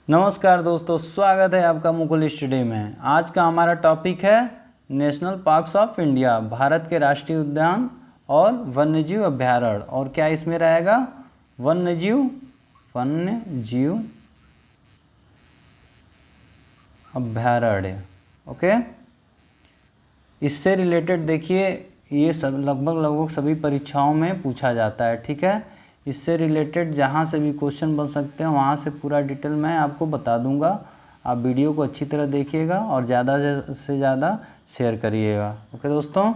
नमस्कार दोस्तों, स्वागत है आपका मुकुल स्टडी में। आज का हमारा टॉपिक है national parks of India, Bharat के राष्ट्रीय उद्यान और वन्यजीव अभ्यारण्य। और क्या इसमें रहेगा? वन्यजीव अभ्यारण्य। ओके, इससे रिलेटेड देखिए, ये सब लगभग सभी परीक्षाओं में पूछा जाता है। ठीक है, इससे रिलेटेड जहाँ से भी क्वेश्चन बन सकते हैं वहाँ से पूरा डिटेल मैं आपको बता दूंगा। आप वीडियो को अच्छी तरह देखिएगा और ज़्यादा से ज़्यादा शेयर करिएगा। ओके दोस्तों,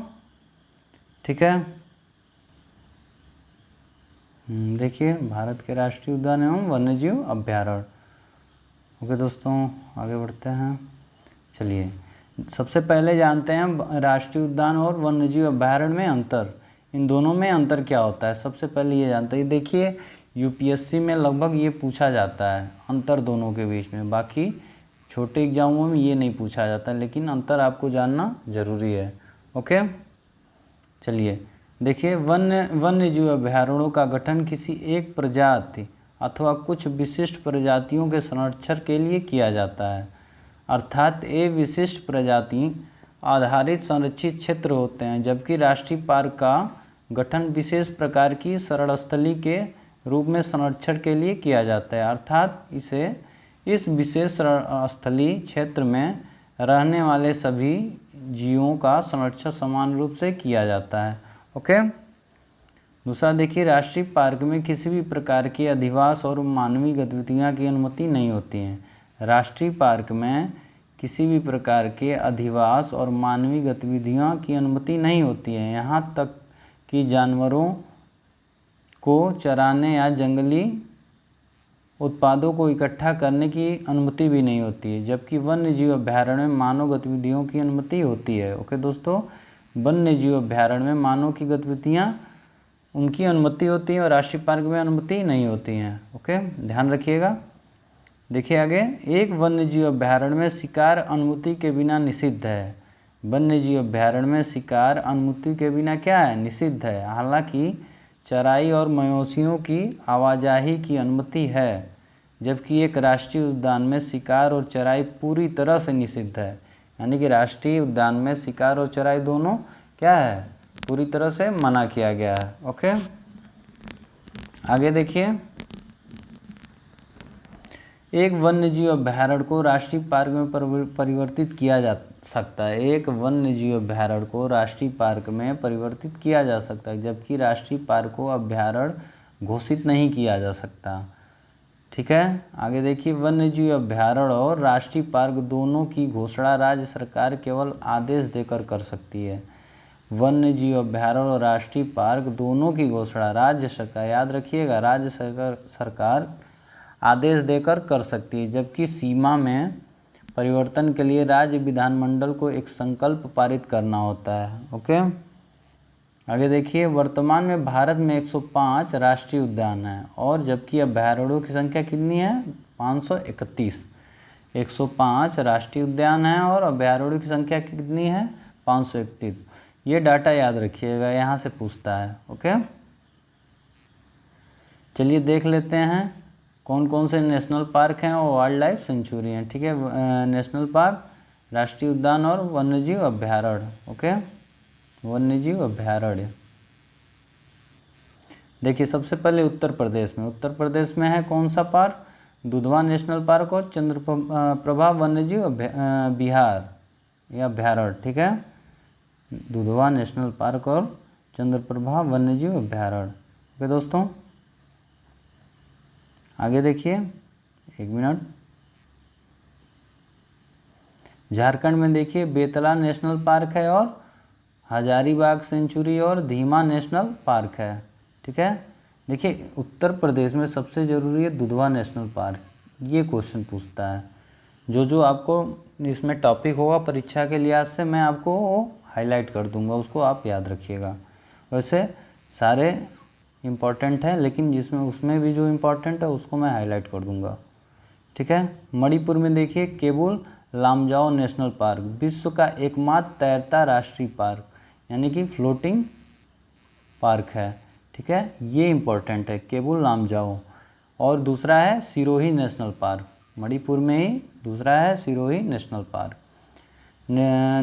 ठीक है। देखिए, भारत के राष्ट्रीय उद्यान एवं वन्यजीव अभ्यारण्य। ओके दोस्तों, आगे बढ़ते हैं। चलिए, सबसे पहले जानते हैं राष्ट्रीय उद्यान और वन्यजीव अभ्यारण्य में अंतर। इन दोनों में अंतर क्या होता है, सबसे पहले ये जानते हैं। देखिए, यूपीएससी में लगभग ये पूछा जाता है अंतर दोनों के बीच में। बाकी छोटे एग्जामों में ये नहीं पूछा जाता, लेकिन अंतर आपको जानना जरूरी है। ओके, चलिए देखिए, वन्यजीव अभ्यारण्यों का गठन किसी एक प्रजाति अथवा कुछ विशिष्ट प्रजातियों के संरक्षण के लिए किया जाता है। अर्थात ये विशिष्ट प्रजाति आधारित संरक्षित क्षेत्र होते हैं, जबकि राष्ट्रीय पार्क का गठन विशेष प्रकार की शरणस्थली के रूप में संरक्षण के लिए किया जाता है। अर्थात इस विशेष शरणस्थली क्षेत्र में रहने वाले सभी जीवों का संरक्षण समान रूप से किया जाता है। ओके, दूसरा देखिए, राष्ट्रीय पार्क में किसी भी प्रकार के अधिवास और मानवीय गतिविधियां की अनुमति नहीं होती है। राष्ट्रीय पार्क में किसी भी प्रकार के अधिवास और मानवीय गतिविधियों की अनुमति नहीं होती है। यहाँ तक कि जानवरों को चराने या जंगली उत्पादों को इकट्ठा करने की अनुमति भी नहीं होती है, जबकि वन्यजीव अभ्यारण्य में मानव गतिविधियों की अनुमति होती है। ओके दोस्तों, वन्यजीव अभ्यारण्य में मानव की गतिविधियाँ उनकी अनुमति होती है और राष्ट्रीय पार्क में अनुमति नहीं होती हैं। ओके, ध्यान रखिएगा। देखिए आगे, एक वन्यजीव अभ्यारण्य में शिकार अनुमति के बिना निषिद्ध है। वन्यजीव अभ्यारण्य में शिकार अनुमति के बिना क्या है? निषिद्ध है। हालांकि चराई और मवेशियों की आवाजाही की अनुमति है, जबकि एक राष्ट्रीय उद्यान में शिकार और चराई पूरी तरह से निषिद्ध है। यानी कि राष्ट्रीय उद्यान में शिकार और चराई दोनों क्या है? पूरी तरह से मना किया गया है। ओके, आगे देखिए, एक वन्यजीव अभ्यारण्य को राष्ट्रीय पार्क में परिवर्तित किया जा सकता है। एक वन्यजीव अभ्यारण्य को राष्ट्रीय पार्क में परिवर्तित किया जा सकता है, जबकि राष्ट्रीय पार्क को अभ्यारण्य घोषित नहीं किया जा सकता। ठीक है, आगे देखिए, वन्यजीव अभ्यारण्य और राष्ट्रीय पार्क दोनों की घोषणा राज्य सरकार केवल आदेश देकर कर सकती है। वन्यजीव अभ्यारण्य और राष्ट्रीय पार्क दोनों की घोषणा राज्य सरकार, याद रखिएगा, राज्य सरकार आदेश देकर कर सकती है, जबकि सीमा में परिवर्तन के लिए राज्य विधानमंडल को एक संकल्प पारित करना होता है। ओके, आगे देखिए, वर्तमान में भारत में 105 राष्ट्रीय उद्यान हैं, और जबकि अभ्यारण्यों की संख्या कितनी है? 531। 105 राष्ट्रीय उद्यान हैं और अभ्यारण्यों की संख्या कितनी है? 531। ये डाटा याद रखिएगा, यहाँ से पूछता है। ओके, चलिए देख लेते हैं कौन कौन से नेशनल पार्क हैं और वाइल्ड लाइफ सेंचुरी हैं। ठीक है, नेशनल पार्क, राष्ट्रीय उद्यान और वन्यजीव अभ्यारण्य। ओके, वन्यजीव अभ्यारण्य देखिए, सबसे पहले उत्तर प्रदेश में है कौन सा पार्क? दुधवा नेशनल पार्क और चंद्रप्रभा वन्यजीव विहार या अभ्यारण्य। ठीक है, दुधवा नेशनल पार्क और चंद्रप्रभा वन्यजीव अभ्यारण्य। ओके दोस्तों, आगे देखिए, एक मिनट। झारखंड में देखिए, बेतला नेशनल पार्क है और हजारीबाग सेंचुरी और धीमा नेशनल पार्क है। ठीक है, देखिए उत्तर प्रदेश में सबसे ज़रूरी है दुधवा नेशनल पार्क। ये क्वेश्चन पूछता है, जो आपको इसमें टॉपिक होगा परीक्षा के लिहाज से मैं आपको वो हाईलाइट कर दूंगा, उसको आप याद रखिएगा। वैसे सारे इम्पॉर्टेंट है, लेकिन जिसमें उसमें भी जो इम्पॉर्टेंट है उसको मैं हाईलाइट कर दूंगा। ठीक है, मणिपुर में देखिए, केबुल लामजाओ नेशनल पार्क, विश्व का एकमात्र तैरता राष्ट्रीय पार्क, यानी कि फ्लोटिंग पार्क है। ठीक है, ये इम्पोर्टेंट है, केबुल लामजाओ। और दूसरा है सिरोही नेशनल पार्क। मणिपुर में ही दूसरा है सिरोही नेशनल पार्क।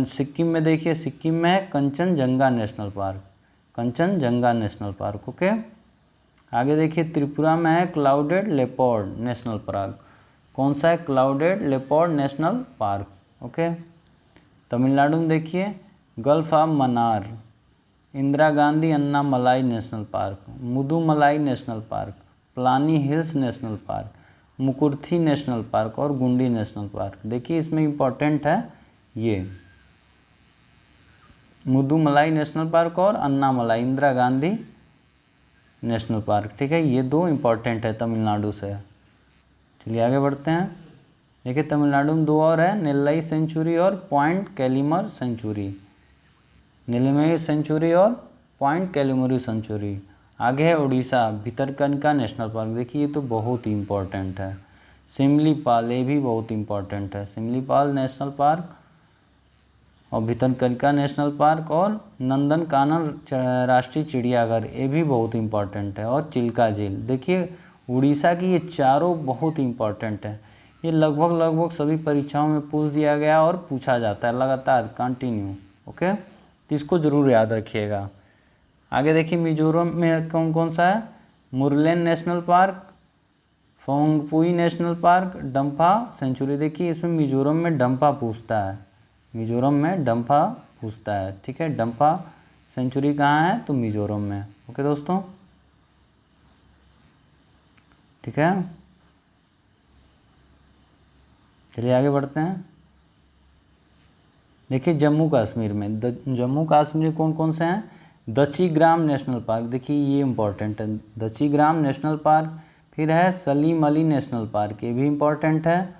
सिक्किम में देखिए, सिक्किम में है Kanchenjunga national park, Kanchenjunga national park. Okay, आगे देखिए त्रिपुरा में है क्लाउडेड लेपर्ड नेशनल पार्क। कौन सा है? Clouded leopard national park. Okay, Tamil Nadu में देखिए gulf of Mannar, Indira Gandhi Annamalai national park, Mudumalai national park, Palani hills national park, Mukurthi national park और गुंडी नेशनल पार्क। देखिए इसमें इम्पोर्टेंट है ये मुदुमलाई नेशनल पार्क और अन्नामलाई इंदिरा गांधी नेशनल पार्क। ठीक है, ये दो इम्पोर्टेंट है तमिलनाडु से। चलिए आगे बढ़ते हैं। देखिए तमिलनाडु में दो और है, नेल्लई सेंचुरी और point Calimere century, Nellai century और पॉइंट कैलिमरी सेंचुरी। आगे है उड़ीसा भितरकनिका नेशनल पार्क। देखिए ये तो बहुत ही इम्पोर्टेंट है। सिमलीपाल, ये भी बहुत इम्पोर्टेंट है, सिमलीपाल नेशनल पार्क और भितरकनिका नेशनल पार्क और नंदनकानन राष्ट्रीय चिड़ियाघर, ये भी बहुत इम्पोर्टेंट है, और चिल्का झील। देखिए उड़ीसा की ये चारों बहुत इम्पोर्टेंट है, ये लगभग सभी परीक्षाओं में पूछ दिया गया और पूछा जाता है लगातार कंटिन्यू। ओके, तो इसको ज़रूर याद रखिएगा। आगे देखिए मिजोरम में कौन कौन सा है? Murlen national park, Phawngpui national park, Dampa sanctuary. देखिए इसमें मिजोरम में डम्फा पूछता है, मिजोरम में डम्फा पूछता है। ठीक है, डम्फा सेंचुरी कहाँ है? तो मिजोरम में। ओके दोस्तों, ठीक है, चलिए आगे बढ़ते हैं। देखिए जम्मू कश्मीर में जम्मू कश्मीर कौन कौन से हैं? दचीग्राम नेशनल पार्क। देखिए ये इम्पोर्टेंट है, दचीग्राम नेशनल पार्क। फिर है सलीम अली नेशनल पार्क, ये भी इम्पोर्टेंट है।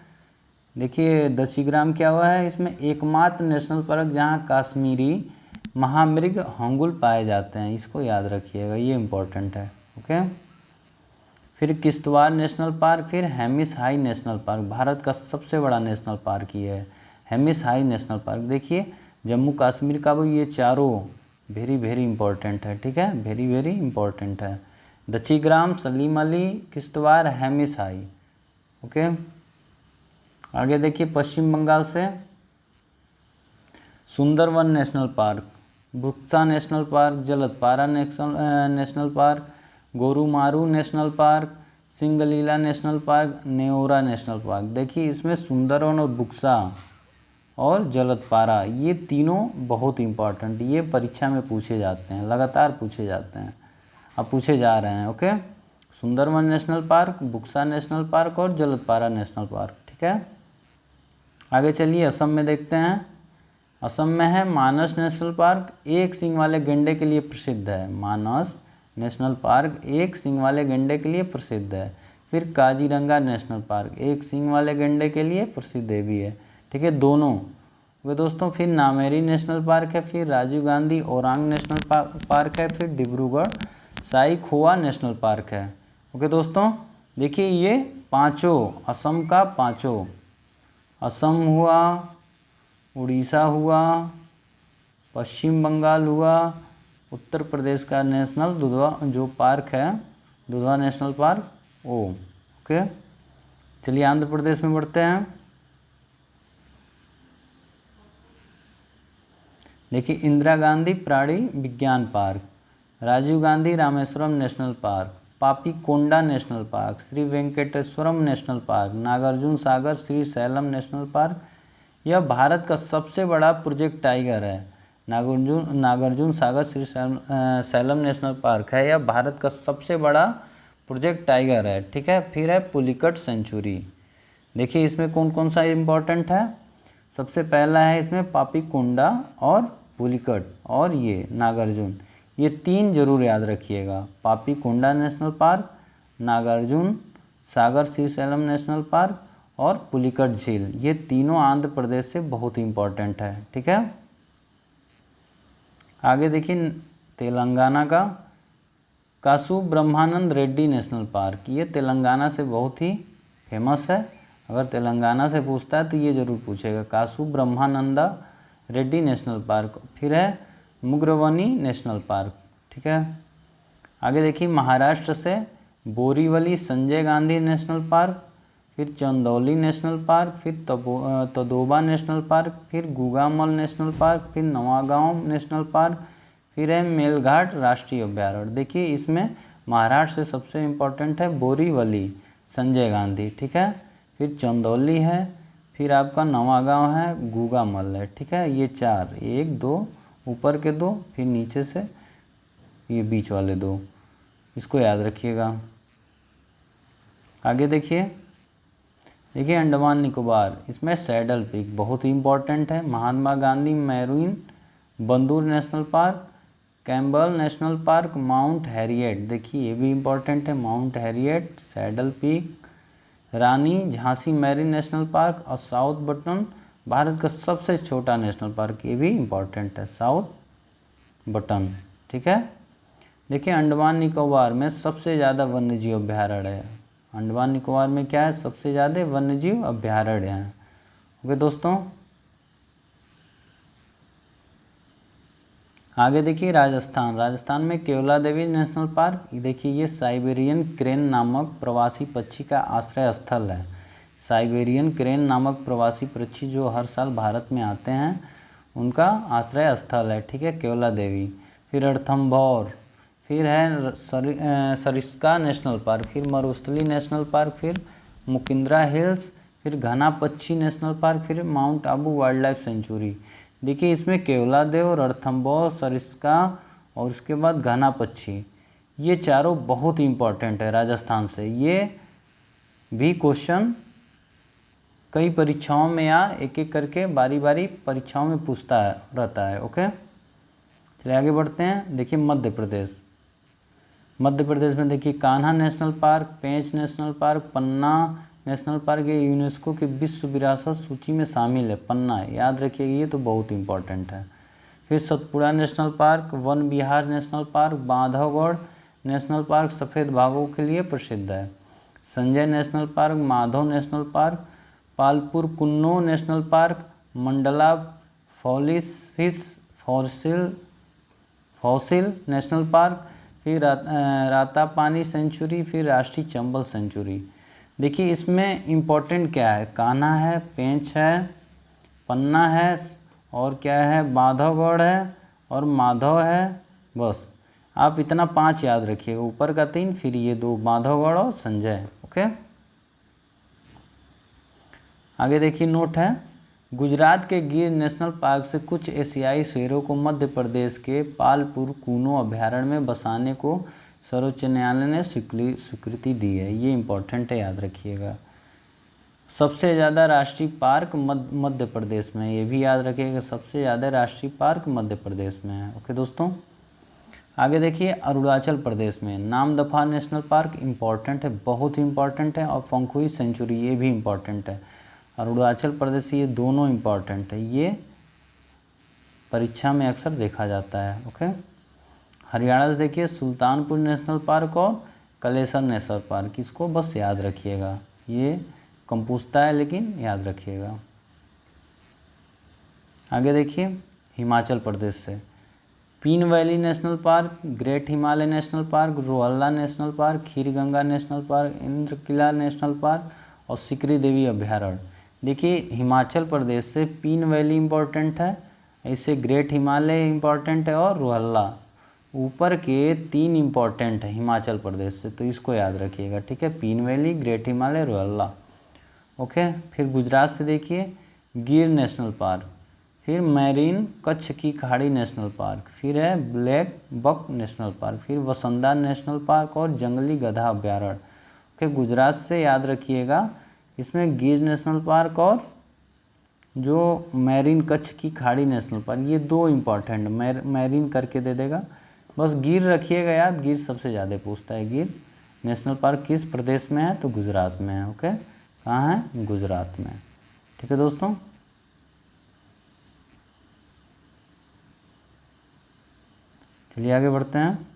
देखिए दचीग्राम क्या हुआ है? इसमें एकमात्र नेशनल पार्क जहाँ कश्मीरी महामृग हंगुल पाए जाते हैं, इसको याद रखिएगा, ये इम्पोर्टेंट है। ओके, फिर किश्तवाड़ नेशनल पार्क, फिर Hemis high national park. Bharat का सबसे बड़ा नेशनल पार्क ये है, हेमिस हाई नेशनल पार्क। देखिए जम्मू कश्मीर का भी ये चारों वेरी इंपॉर्टेंट है। ठीक है, वेरी इंपॉर्टेंट है। दचीग्राम, सलीम अली, किश्तवाड़, हेमिस हाई। ओके, आगे देखिए पश्चिम बंगाल से Sundarban national park, Buxa national park, Jaldapara national park, Gorumara national park, Singalila national park, Neora national park. देखिए इसमें सुंदरवन और बुक्सा और जलदपारा ये तीनों बहुत इंपॉर्टेंट, ये परीक्षा में पूछे जाते हैं, लगातार पूछे जाते हैं, अब पूछे जा रहे हैं। Okay, Sundarban national park, Buxa national park और जलदपारा नेशनल पार्क। ठीक है, आगे चलिए असम में देखते हैं। असम में है मानस नेशनल पार्क, एक सींग वाले गैंडे के लिए प्रसिद्ध है। मानस नेशनल पार्क एक सींग वाले गैंडे के लिए प्रसिद्ध है। फिर काजीरंगा नेशनल पार्क एक सींग वाले गैंडे के लिए प्रसिद्ध भी है। ठीक है, दोनों। वे दोस्तों फिर नामेरी नेशनल पार्क है, फिर राजीव गांधी ओरांग नेशनल पार्क है, फिर डिब्रूगढ़ साईखोवा नेशनल पार्क है। ओके दोस्तों, देखिए ये पांचों असम का पांचों, असम हुआ, उड़ीसा हुआ, पश्चिम बंगाल हुआ, उत्तर प्रदेश का नेशनल दुधवा जो पार्क है दुधवा नेशनल पार्क ओ। ओके, चलिए आंध्र प्रदेश में बढ़ते हैं। देखिए इंदिरा गांधी प्राणी विज्ञान park, Rajiv Gandhi Rameswaram national park, Papikonda national park, Shri Venkateswara national park, Nagarjuna Sagar Shri Sailam national park. यह भारत का सबसे बड़ा प्रोजेक्ट टाइगर है। नागार्जुन सागर श्री सैलम नेशनल पार्क है, यह भारत का सबसे बड़ा प्रोजेक्ट टाइगर है। ठीक है, फिर है पुलिकट सेंचुरी। देखिए इसमें कौन कौन सा इम्पोर्टेंट है? सबसे पहला है इसमें पापीकोंडा और पुलिकट और ये नागार्जुन, ये तीन जरूर याद रखिएगा। Papikonda national park, Nagarjuna Sagar Shri Sailam national park और पुलिकट झील, ये तीनों आंध्र प्रदेश से बहुत इम्पोर्टेंट है। ठीक है, आगे देखिए तेलंगाना का कासु ब्रह्मानंद रेड्डी नेशनल पार्क, ये तेलंगाना से बहुत ही फेमस है। अगर तेलंगाना से पूछता है तो ये जरूर पूछेगा, कासु ब्रह्मानंदा रेड्डी नेशनल पार्क। फिर है मुग्रवनी नेशनल पार्क। ठीक है, आगे देखिए महाराष्ट्र से बोरीवली संजय गांधी नेशनल पार्क, फिर चंदौली नेशनल पार्क, फिर तदोबा नेशनल पार्क, फिर गुगामल नेशनल पार्क, फिर नवागांव नेशनल पार्क, फिर है मेलघाट राष्ट्रीय अभ्यारण्य। देखिए इसमें महाराष्ट्र से सबसे इम्पोर्टेंट है बोरीवली, संजय गांधी, ठीक है। फिर चंदौली है, फिर आपका नवागांव है, गुगामल है, ठीक है। ये 4, 1 2 ऊपर के 2, फिर नीचे से ये बीच वाले 2, इसको याद रखिएगा। आगे देखिए अंडमान निकोबार, इसमें सैडल पीक बहुत ही इम्पोर्टेंट है। Mahatma Gandhi marine Bandur national park, Campbell national park, mount Harriet, देखिए ये भी इम्पोर्टेंट है, mount Harriet, saddle peak, Rani Jhansi marine national park और साउथ बटन, भारत का सबसे छोटा नेशनल पार्क, ये भी इम्पोर्टेंट है, साउथ बटन, ठीक है। देखिए अंडमान निकोबार में सबसे ज़्यादा वन्यजीव अभ्यारण्य है। अंडमान निकोबार में क्या है, सबसे ज़्यादा वन्यजीव अभ्यारण्य हैं। ओके दोस्तों, आगे देखिए राजस्थान में केवला देवी नेशनल पार्क, देखिए ये साइबेरियन क्रेन नामक प्रवासी पक्षी का आश्रय स्थल है। साइबेरियन क्रेन नामक प्रवासी पक्षी जो हर साल भारत में आते हैं उनका आश्रय स्थल है, ठीक है, केवला देवी। फिर रणथंभौर, फिर है सरिस्का नेशनल पार्क, फिर मरुस्थली नेशनल पार्क, फिर मुकिंद्रा हिल्स, फिर घना पक्षी नेशनल पार्क, फिर mount Abu wild life sanctuary. देखिए इसमें केवलादेव, रणथंभौर, सरिस्का और उसके बाद घना पक्षी, ये चारों बहुत ही इम्पोर्टेंट है राजस्थान से। ये भी क्वेश्चन कई परीक्षाओं में या एक एक करके बारी बारी परीक्षाओं में पूछता है रहता है। ओके, चलिए आगे बढ़ते हैं। देखिए मध्य प्रदेश में देखिए कान्हा नेशनल पार्क, पेंच नेशनल पार्क, पन्ना नेशनल पार्क, ये यूनेस्को की विश्व विरासत सूची में शामिल है। पन्ना याद रखिएगा, ये तो बहुत इंपॉर्टेंट है। फिर Satpura national park, Van Vihar national park, Bandhavgarh national park सफ़ेद बाघों के लिए प्रसिद्ध है। Sanjay national park, Madhav national park, Palpur Kuno national park, Mandla fossil national park, फिर रातापानी सेंचुरी, फिर राष्ट्रीय चंबल सेंचुरी। देखिए इसमें इम्पोर्टेंट क्या है, कान्हा है, पेंच है, पन्ना है और क्या है, बांधवगढ़ है और माधव है। बस आप इतना 5 याद रखिएगा, ऊपर का 3 फिर ये 2, बांधवगढ़ और संजय। ओके, आगे देखिए नोट है, गुजरात के गिर नेशनल पार्क से कुछ एशियाई शेरों को मध्य प्रदेश के पालपुर कुनो अभ्यारण्य में बसाने को सर्वोच्च न्यायालय ने स्वीकृति दी है। ये इम्पोर्टेंट है, याद रखिएगा। सबसे ज़्यादा राष्ट्रीय पार्क मध्य प्रदेश में, ये भी याद रखिएगा, सबसे ज़्यादा राष्ट्रीय पार्क मध्य प्रदेश में है। ओके दोस्तों, आगे देखिए अरुणाचल प्रदेश में नामदफा नेशनल पार्क इम्पॉर्टेंट है, बहुत ही इम्पॉर्टेंट है, और फंकुई सेंचुरी ये भी इम्पॉर्टेंट है। अरुणाचल प्रदेश ये दोनों इम्पॉर्टेंट है, ये परीक्षा में अक्सर देखा जाता है। ओके, हरियाणा से देखिए सुल्तानपुर नेशनल पार्क और कलेसर नेशनल पार्क, इसको बस याद रखिएगा, ये कम पूछता है लेकिन याद रखिएगा। आगे देखिए हिमाचल प्रदेश से Pin valley national park, great Himalaya national park, Rohalla national park, Khirganga national park, Inderkilla national park और सिकरी देवी अभ्यारण्य। देखिए हिमाचल प्रदेश से पीन वैली इम्पोर्टेंट है, ऐसे ग्रेट हिमालय इम्पोर्टेंट है और रोहल्ला, ऊपर के 3 इम्पोर्टेंट है हिमाचल प्रदेश से, तो इसको याद रखिएगा, ठीक है, पीन वैली, ग्रेट हिमालय, रोहल्ला। ओके, फिर गुजरात से देखिए गिर नेशनल पार्क, फिर मैरीन कच्छ की खाड़ी नेशनल पार्क, फिर है ब्लैक बक नेशनल पार्क, फिर वसंदा नेशनल पार्क और जंगली गधा अभ्यारण्य। ओके, गुजरात से याद रखिएगा, इसमें गिर नेशनल पार्क और जो मैरीन कच्छ की खाड़ी नेशनल पार्क, ये 2 इम्पॉर्टेंट, मैरीन करके दे देगा, बस गिर रखिएगा याद, गिर सबसे ज़्यादा पूछता है। गिर नेशनल पार्क किस प्रदेश में है, तो गुजरात में है। ओके, कहाँ है, गुजरात में। ठीक है दोस्तों, चलिए आगे बढ़ते हैं।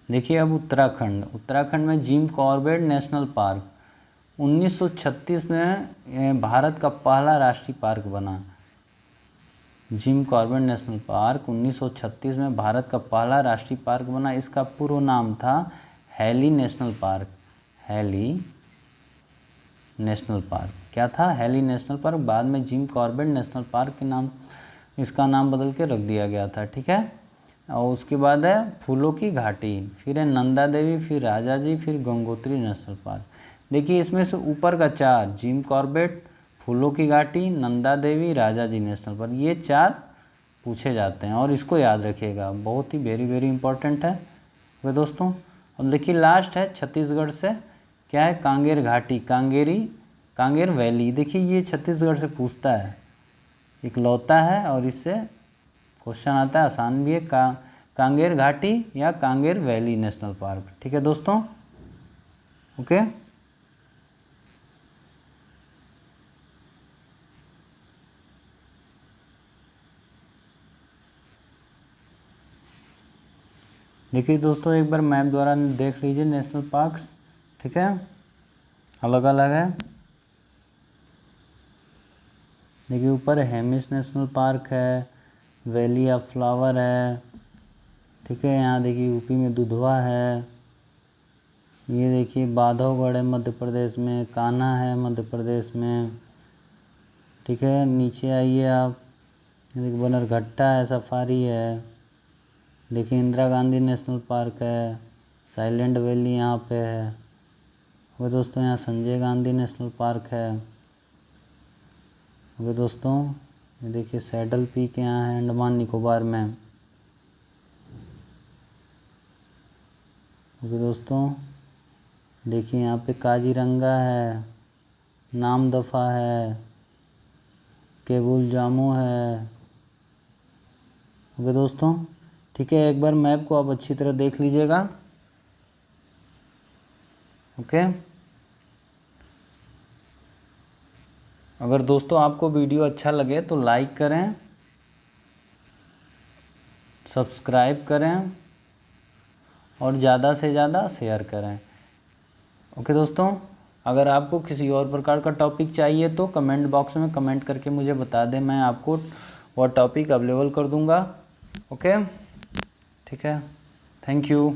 देखिए अब उत्तराखंड में जिम कॉर्बेट नेशनल पार्क 1936 में भारत का पहला राष्ट्रीय पार्क बना। जिम कॉर्बेट नेशनल पार्क 1936 में भारत का पहला राष्ट्रीय पार्क बना। इसका पूर्व नाम था Hailey national park. Hailey national park क्या था? Hailey national park. बाद में जिम कॉर्बेट नेशनल पार्क के नाम इसका नाम बदल के रख दिया गया था। ठीक है। और उसके बाद है फूलों की घाटी, फिर है नंदा देवी, फिर राजा जी, फिर गंगोत्री नेशनल पार्क। देखिए इसमें से ऊपर का 4 जिम कॉर्बेट, फूलों की घाटी, नंदा देवी, राजा जी नेशनल पार्क, ये 4 पूछे जाते हैं और इसको याद रखिएगा, बहुत ही वेरी इंपॉर्टेंट है। वे दोस्तों अब देखिए लास्ट है छत्तीसगढ़ से, क्या है? कांगेर घाटी, कांगेर वैली। देखिए ये छत्तीसगढ़ से पूछता है, इकलौता है और इससे क्वेश्चन आता है, आसान भी है। कांगेर घाटी या कांगेर वैली नेशनल पार्क। ठीक है दोस्तों, ओके। देखिए दोस्तों एक बार मैप द्वारा देख लीजिए नेशनल पार्क्स। ठीक है, अलग अलग है। देखिए ऊपर हेमिस नेशनल पार्क है, वैली ऑफ फ्लावर है। ठीक है, यहाँ देखिए यूपी में दुधवा है। ये देखिए बांधवगढ़ है मध्य प्रदेश में, कान्हा है मध्य प्रदेश में। ठीक है, नीचे आइए आप, देखिए बनरघट्टा है, सफारी है। देखिए इंदिरा गांधी नेशनल पार्क है, साइलेंट वैली यहाँ पे है। वो दोस्तों यहाँ संजय गांधी नेशनल पार्क है। ओके दोस्तों, ये देखिए सैडल पीक यहाँ है अंडमान निकोबार में। ओके दोस्तों, देखिए यहाँ पे काजीरंगा है, नामदफा है, केबुल जामो है। ओके दोस्तों, ठीक है, एक बार मैप को आप अच्छी तरह देख लीजिएगा। ओके, अगर दोस्तों आपको वीडियो अच्छा लगे तो लाइक करें, सब्सक्राइब करें और ज़्यादा से ज़्यादा शेयर करें। ओके दोस्तों, अगर आपको किसी और प्रकार का टॉपिक चाहिए तो कमेंट बॉक्स में कमेंट करके मुझे बता दें, मैं आपको वह टॉपिक अवेलेबल कर दूंगा। ओके, ठीक है, थैंक यू।